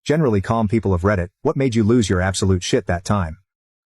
Generally calm people of Reddit, what made you lose your absolute shit that time?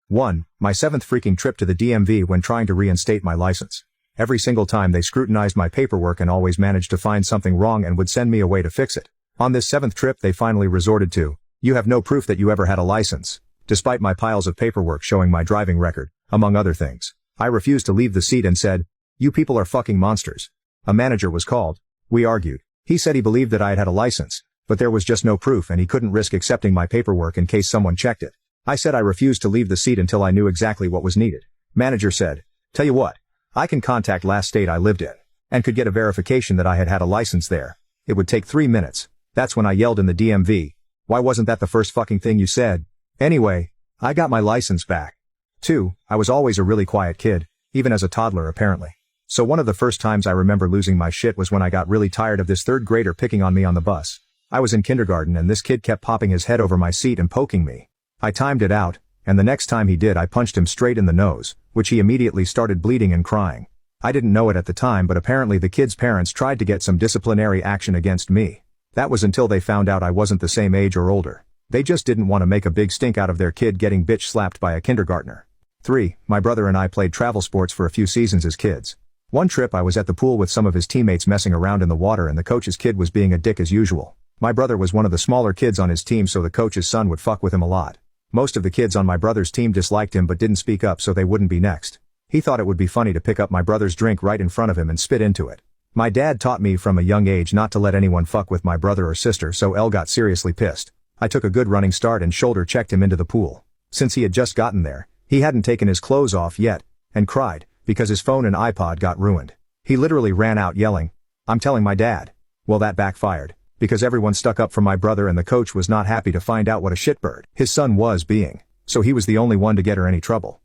1. My 7th freaking trip to the DMV when trying to reinstate my license. Every single time they scrutinized my paperwork and always managed to find something wrong and would send me away to fix it. On this 7th trip they finally resorted to, you have no proof that you ever had a license. Despite my piles of paperwork showing my driving record, among other things. I refused to leave the seat and said, you people are fucking monsters. A manager was called. We argued. He said he believed that I had had a license, but there was just no proof and he couldn't risk accepting my paperwork in case someone checked it. I said I refused to leave the seat until I knew exactly what was needed. Manager said, tell you what, I can contact last state I lived in, and could get a verification that I had had a license there. It would take 3 minutes. That's when I yelled in the DMV. Why wasn't that the first fucking thing you said? Anyway, I got my license back. 2. I was always a really quiet kid, even as a toddler apparently. So one of the first times I remember losing my shit was when I got really tired of this 3rd grader picking on me on the bus. I was in kindergarten and this kid kept popping his head over my seat and poking me. I timed it out, and the next time he did I punched him straight in the nose, which he immediately started bleeding and crying. I didn't know it at the time but apparently the kid's parents tried to get some disciplinary action against me. That was until they found out I wasn't the same age or older. They just didn't want to make a big stink out of their kid getting bitch slapped by a kindergartner. 3. My brother and I played travel sports for a few seasons as kids. One trip I was at the pool with some of his teammates messing around in the water and the coach's kid was being a dick as usual. My brother was one of the smaller kids on his team so the coach's son would fuck with him a lot. Most of the kids on my brother's team disliked him but didn't speak up so they wouldn't be next. He thought it would be funny to pick up my brother's drink right in front of him and spit into it. My dad taught me from a young age not to let anyone fuck with my brother or sister so Elle got seriously pissed. I took a good running start and shoulder checked him into the pool. Since he had just gotten there, he hadn't taken his clothes off yet, and cried, because his phone and iPod got ruined. He literally ran out yelling, I'm telling my dad. Well that backfired, because everyone stuck up for my brother and the coach was not happy to find out what a shitbird his son was being, so he was the only one to get her any trouble.